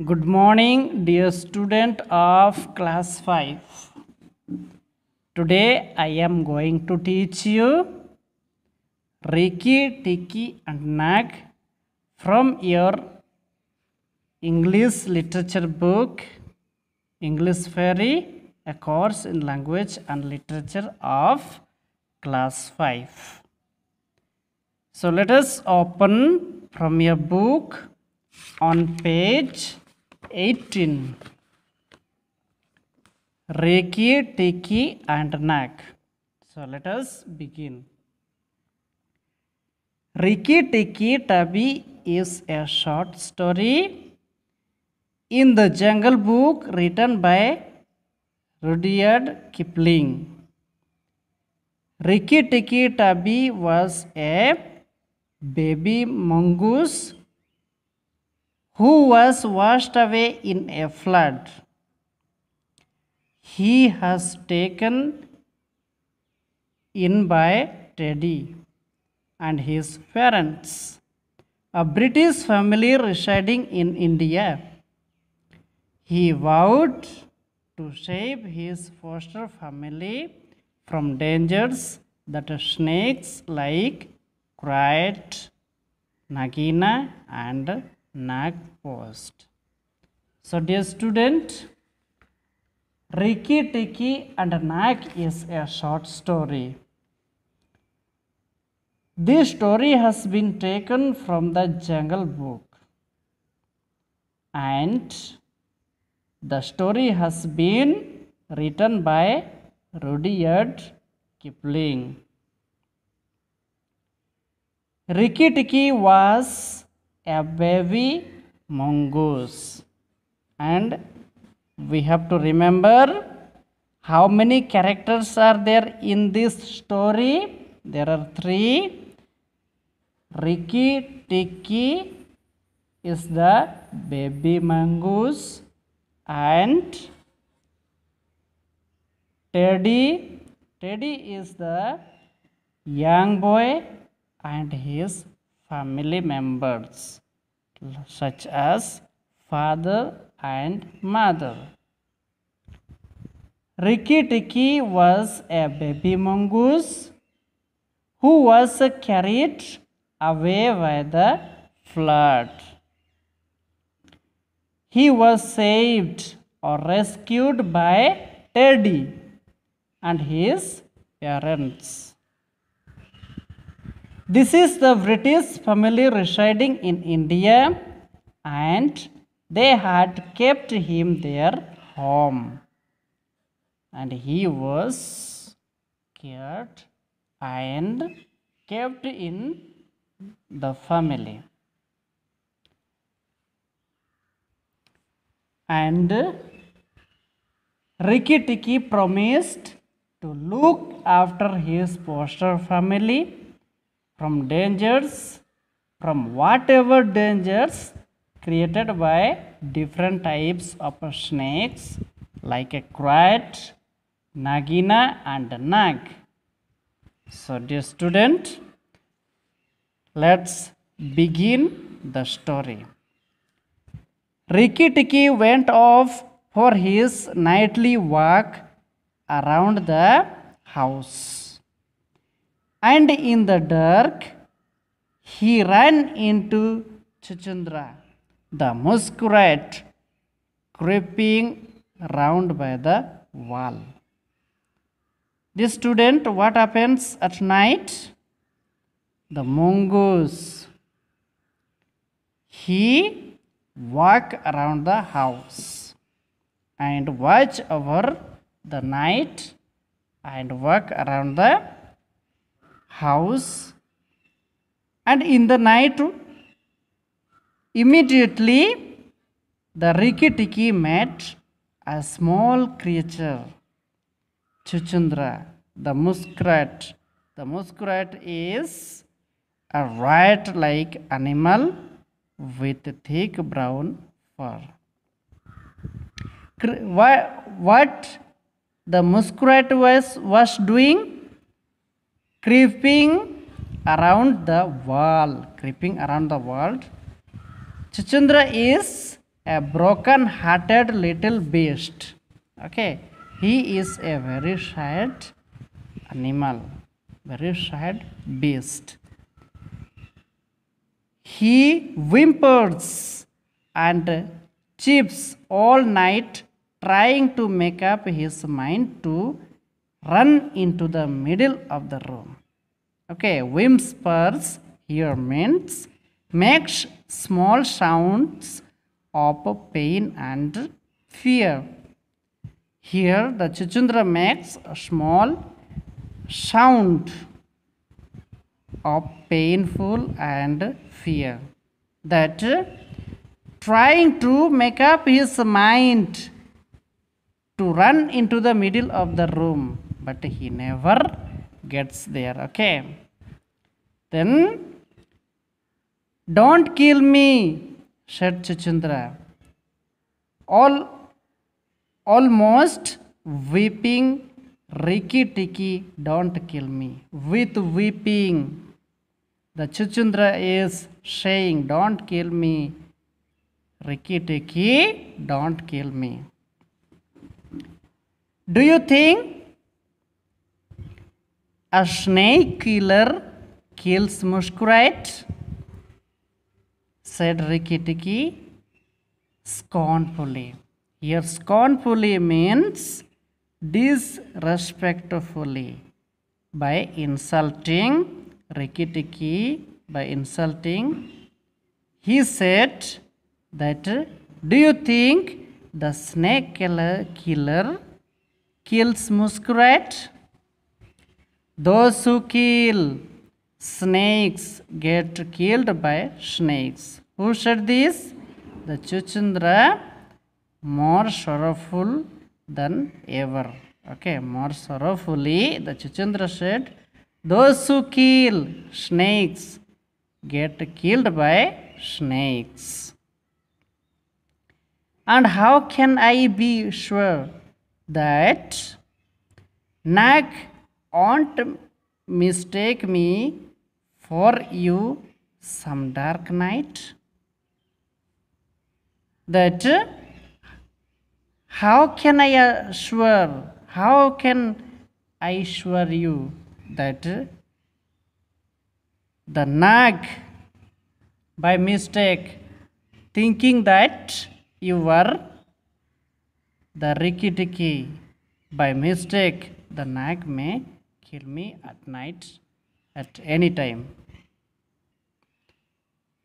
Good morning, dear student of class 5. Today I am going to teach you Riki, Tiki and Nag from your English literature book, English Fairy, a course in language and literature of class 5. So let us open from your book on page 18. Riki, Tiki and Nag. So let us begin. Riki Tiki Tabi is a short story in the Jungle Book written by Rudyard Kipling. Riki Tiki Tabi was a baby mongoose who was washed away in a flood. He has taken in by Teddy and his parents, a British family residing in India. He vowed to save his foster family from dangers that snakes like Krait, Nagina and Nag posed. So dear student, Riki Tiki and Nag is a short story. This story has been taken from the Jungle Book and the story has been written by Rudyard Kipling. Riki Tiki was a baby mongoose, and we have to remember how many characters are there in this story. There are 3. Riki Tiki is the baby mongoose and Teddy is the young boy and his family members such as father and mother. Riki Tiki was a baby mongoose who was carried away by the flood. He was saved or rescued by Teddy and his parents. This is the British family residing in India, and they had kept him their home, and he was cared and kept in the family. And Riki Tiki promised to look after his foster family from dangers, from whatever dangers created by different types of snakes like a Krait, Nagina and Nag. So dear student, let's begin the story. Riki Tiki went off for his nightly walk around the house, and in the dark he ran into Chuchundra, the muskrat, creeping round by the wall. The student, what happens at night? The mongoose, he walk around the house and watch over the night and walk around the house, and in the night immediately the Riki Tiki met a small creature, Chuchundra, the muskrat. The muskrat is a rat-like animal with thick brown fur. What the muskrat was doing? Creeping around the wall. Chuchundra is a broken hearted little beast. Okay, he is a very sad animal, very sad beast. He whimpers and chips all night, trying to make up his mind to run into the middle of the room. Okay, whimpers here means makes small sounds of pain and fear. Here the Chuchundra makes a small sound of painful and fear, that trying to make up his mind to run into the middle of the room, but he never gets there. Okay, then don't kill me, said Chuchundra, almost weeping. Rikki Tikki, don't kill me. With weeping, the Chuchundra is saying, don't kill me. Rikki Tikki, don't kill me. Do you think a snake killer kills muskrat? Said Rikki Tikki scornfully. Here scornfully means disrespectfully. By insulting Rikki Tikki, by insulting, he said that, do you think the snake killer kills muskrat? Those who kill snakes get killed by snakes. Who said this? The Chuchundra, more sorrowful than ever. Okay, more sorrowfully, the Chuchundra said, those who kill snakes get killed by snakes. And how can I be sure that Nag won't mistake me for you some dark night? That how can I assure, how can I assure you that the Nag, by mistake, thinking that you were the Rikki Tikki, by mistake the Nag may kill me at night at any time.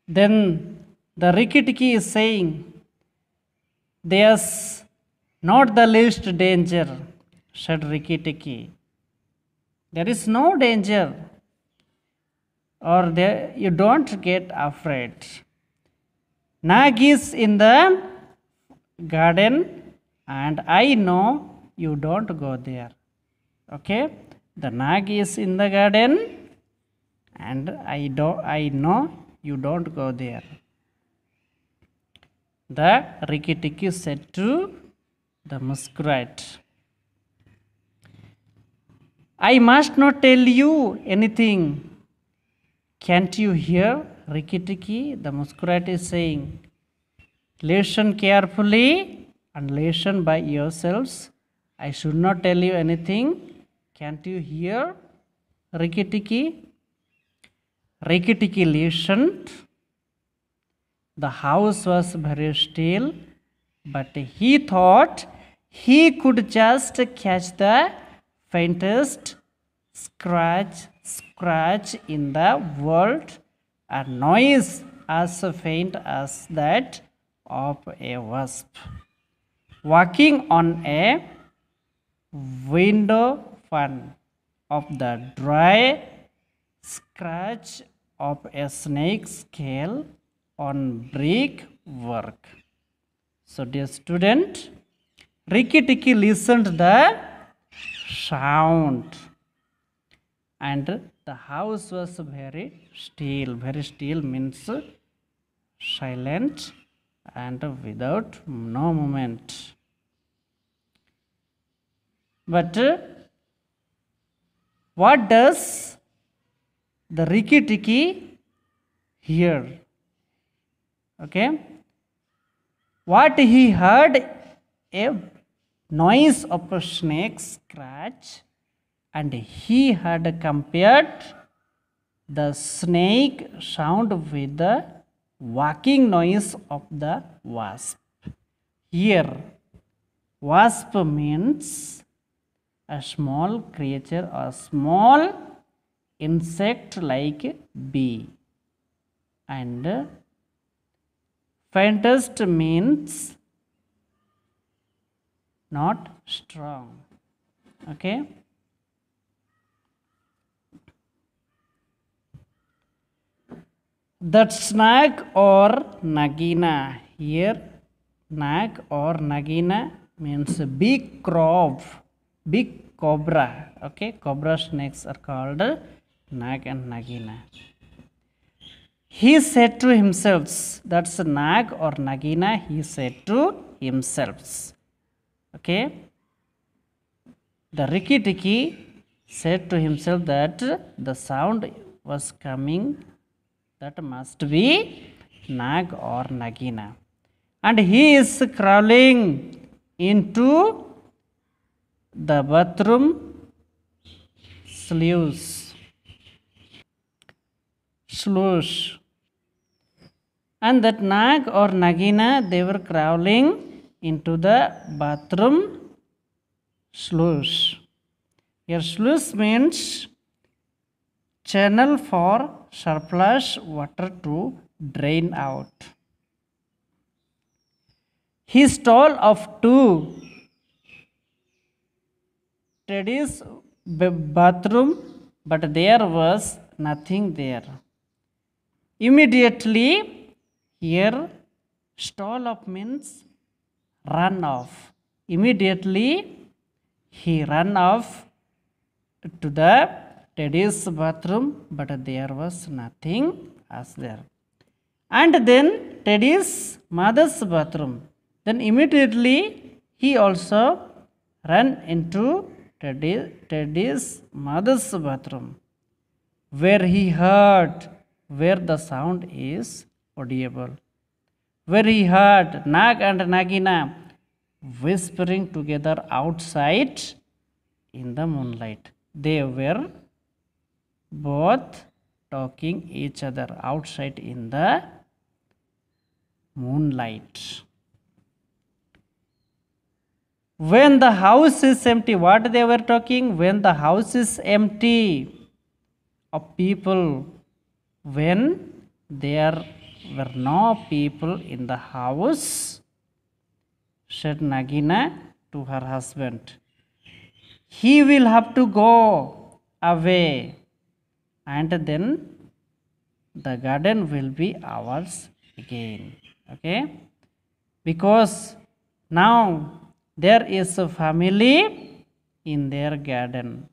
Then the Rikki Tikki is saying, there's not the least danger, said Rikki Tikki. There is no danger, or there, you don't get afraid. Nag is in the garden and I know you don't go there. Okay, the Nag is in the garden and I know you don't go there. The Rikki Tikki said to the muskrat, I must not tell you anything. Can't you hear, Rikki Tikki? The muskrat is saying, listen carefully and listen by yourselves. I should not tell you anything. Can't you hear, Rikki Tikki? Rikki Tikki listened. The house was very still, but he thought he could just catch the faintest scratch in the world, a noise as faint as that of a wasp walking on a window pane, of the dry scratch of a snake's scale on brick work. So, dear student, Rikki Tikki listened the sound and the house was very still. Very still means silent and without no movement. But what does the Rikki Tikki hear? Okay, What he heard a noise of a snake scratch, and he had compared the snake sound with the walking noise of the wasp. Here, wasp means a small creature or small insect like bee, and faintest means not strong. Okay. That snake or nagina, here nag or nagina means big crab, big cobra. Okay, cobra snakes are called nag and nagina. He said to himself, that's nag or nagina, he said to himself. Okay, the Rikki Tikki said to himself that the sound was coming, that must be nag or nagina, and he is crawling into the bathroom sluice, and that nag or nagina, they were crawling into the bathroom sluice. Here sluice means channel for surplus water to drain out. He stole of two Teddy's bathroom, but there was nothing there. Immediately, here stole off means run off. Immediately he ran off to the Teddy's bathroom, but there was nothing as there. And then Teddy's mother's bathroom. Then immediately he also ran into Teddy's mother's bathroom, where he heard where the sound is audible, where he heard Nag and Nagina whispering together outside in the moonlight. They were both talking each other outside in the moonlight. When the house is empty, what they were talking? When the house is empty of people, when there were no people in the house, said Nagina to her husband, he will have to go away, and then the garden will be ours again. Okay, because now there is a family in their garden.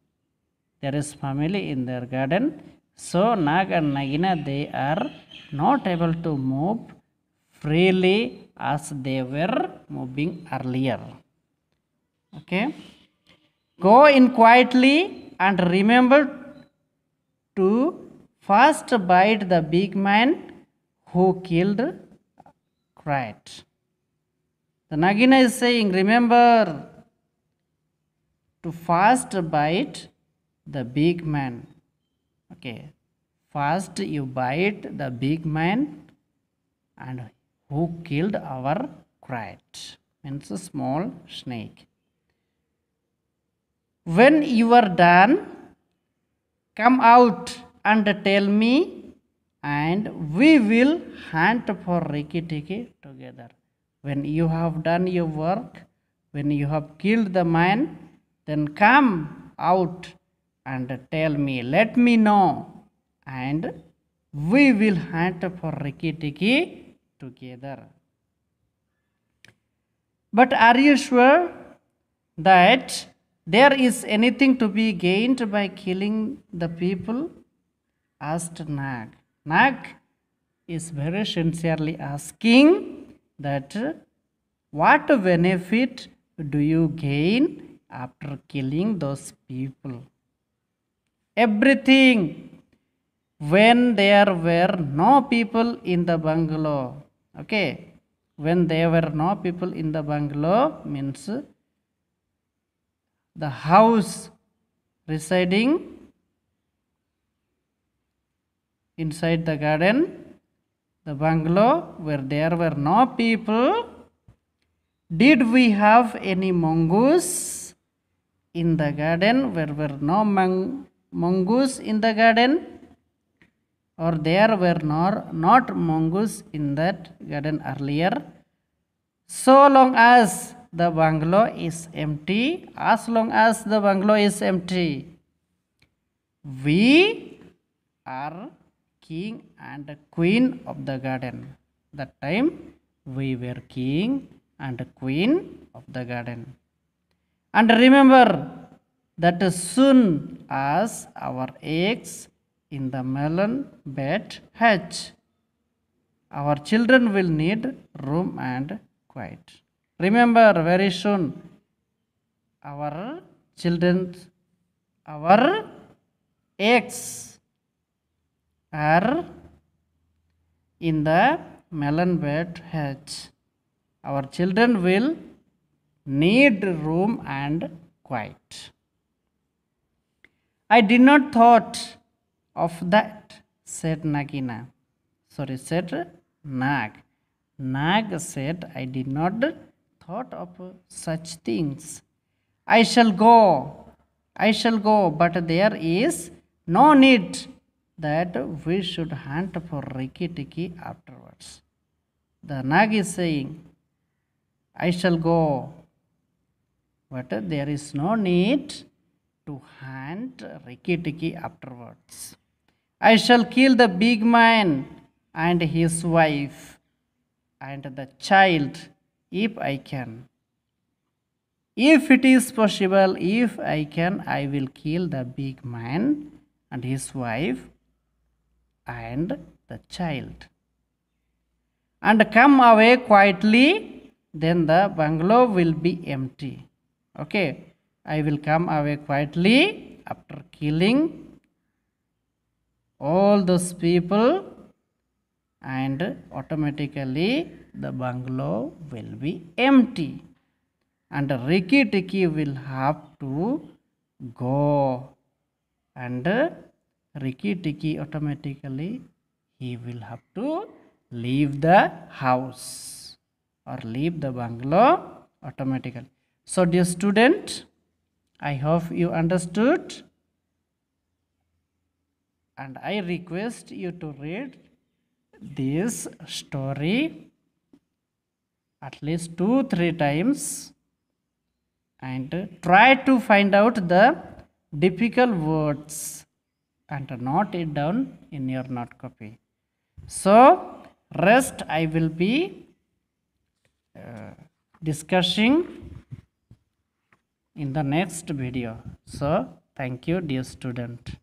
There is family in their garden. So Nag and Nagina, they are not able to move freely as they were moving earlier. Okay. Go in quietly and remember to first bite the big man who killed Krat. The Nagina is saying, remember to first bite the big man. Okay, first you bite the big man and who killed our Krat, means a small snake. When you are done, come out and tell me, and we will hunt for Rikki Tikki together. When you have done your work, when you have killed the man, then come out and tell me, let me know, and we will hunt for Rikki Tikki together. But are you sure that there is anything to be gained by killing the people? Asked Nag. Nag is very sincerely asking that what benefit do you gain after killing those people? Everything. When there were no people in the bungalow, okay, when there were no people in the bungalow means the house residing inside the garden, the bungalow where there were no people. Did we have any mongoose in the garden? Where were no mongoose in the garden? Or there were not mongoose in that garden earlier? So long as the bungalow is empty, as long as the bungalow is empty, we are king and queen of the garden. That time we were king and queen of the garden. And remember that as soon as our eggs in the melon bed hatch, our children will need room and quiet. Remember, very soon our children, our eggs are in the melon bed hatch. Our children will need room and quiet. I did not thought of that, said Nagina. Sorry, said Nag. Nag said, I did not thought of such things. I shall go, but there is no need that we should hunt for Rikki Tikki afterwards. The Nag is saying, I shall go, but there is no need to hunt Rikki Tikki afterwards. I shall kill the big man and his wife and the child if I can. If it is possible, if I can, I will kill the big man and his wife and the child. And come away quietly, then the bungalow will be empty. Okay, I will come away quietly after killing all those people, and automatically the bungalow will be empty. And Rikki Tikki will have to go. And Rikki Tikki automatically he will have to leave the house or leave the bungalow automatically. So dear student, I hope you understood, and I request you to read this story at least 2-3 times and try to find out the difficult words and note it down in your note copy. So rest I will be discussing in the next video. So thank you dear student.